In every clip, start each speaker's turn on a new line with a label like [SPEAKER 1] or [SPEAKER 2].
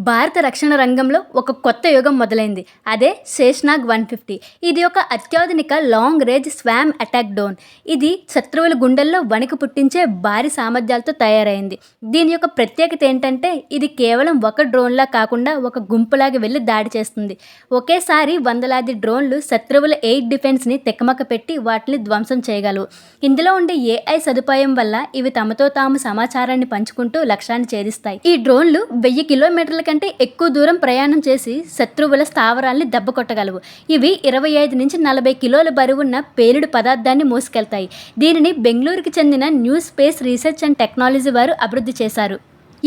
[SPEAKER 1] భారత రక్షణ రంగంలో ఒక కొత్త యుగం మొదలైంది. అదే శేష్నాగ్ 150. ఇది ఒక అత్యాధునిక long range swarm attack drone. ఇది శత్రువుల గుండెల్లో వణుకు పుట్టించే భారీ సామర్థ్యాలతో తయారైంది. దీని యొక్క ప్రత్యేకత ఏంటంటే ఇది కేవలం ఒక డ్రోన్లా కాకుండా ఒక గుంపులాగా వెళ్ళి దాడి చేస్తుంది. ఒకేసారి వందలాది డ్రోన్లు శత్రువుల ఎయిర్ డిఫెన్స్ని తికమక పెట్టి వాటిని ధ్వంసం చేయగలవు. ఇందులో ఉండే ఏఐ సదుపాయం వల్ల ఇవి తమతో తాము సమాచారాన్ని పంచుకుంటూ లక్ష్యాన్ని ఛేదిస్తాయి. ఈ డ్రోన్లు 1000 కిలోమీటర్ల కంటే ఎక్కువ దూరం ప్రయాణం చేసి శత్రువుల స్థావరాల్ని దెబ్బకొట్టగలవు. ఇవి 25 నుంచి 40 కిలోల బరువున్న పేలుడు పదార్థాన్ని మోసుకెళ్తాయి. దీనిని బెంగళూరుకి చెందిన new space research and technology వారు అభివృద్ధి చేశారు.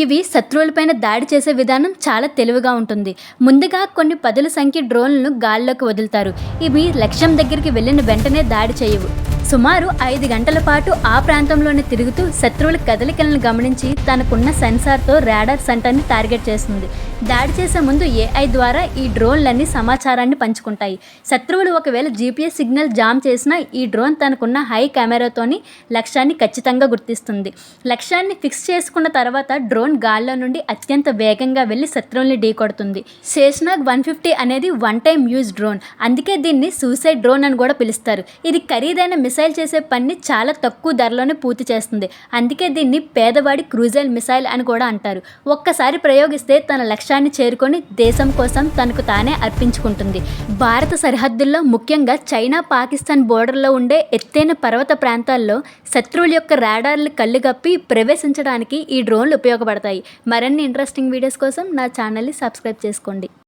[SPEAKER 1] ఇవి శత్రువులపైన దాడి చేసే విధానం చాలా తెలివిగా ఉంటుంది. ముందుగా కొన్ని పదుల సంఖ్య డ్రోన్లను గాల్లోకి వదులుతారు. ఇవి లక్ష్యం దగ్గరికి వెళ్ళిన వెంటనే దాడి చేయవు. సుమారు 5 గంటల పాటు ఆ ప్రాంతంలోనే తిరుగుతూ శత్రువుల కదలికలను గమనించి తనకున్న సెన్సార్తో రాడార్ సెంటర్ని టార్గెట్ చేస్తుంది. దాడి చేసే ముందు ఏఐ ద్వారా ఈ డ్రోన్లన్నీ సమాచారాన్ని పంచుకుంటాయి. శత్రువులు ఒకవేళ జీపీఎస్ సిగ్నల్ జామ్ చేసినా ఈ డ్రోన్ తనకున్న హై కెమెరాతోని లక్ష్యాన్ని ఖచ్చితంగా గుర్తిస్తుంది. లక్ష్యాన్ని ఫిక్స్ చేసుకున్న తర్వాత డ్రోన్ గాల్లో నుండి అత్యంత వేగంగా వెళ్లి శత్రువుల్ని ఢీకొడుతుంది. శేష్నాగ్ 150 అనేది వన్ టైమ్ యూజ్ డ్రోన్. అందుకే దీన్ని సూసైడ్ డ్రోన్ అని కూడా పిలుస్తారు. ఇది ఖరీదైన మిసైల్ చేసే పని చాలా తక్కువ ధరలోనే పూర్తి చేస్తుంది. అందుకే దీన్ని పేదవాడి క్రూజైల్ మిసైల్ అని కూడా అంటారు. ఒక్కసారి ప్రయోగిస్తే తన లక్ష్యాన్ని చేరుకొని దేశం కోసం తనకు తానే అర్పించుకుంటుంది. భారత సరిహద్దుల్లో ముఖ్యంగా చైనా పాకిస్తాన్ బోర్డర్లో ఉండే ఎత్తైన పర్వత ప్రాంతాల్లో శత్రువుల యొక్క రాడార్లు కళ్ళుగప్పి ప్రవేశించడానికి ఈ డ్రోన్లు ఉపయోగపడతాయి. మరిన్ని ఇంట్రెస్టింగ్ వీడియోస్ కోసం నా ఛానల్ని సబ్స్క్రైబ్ చేసుకోండి.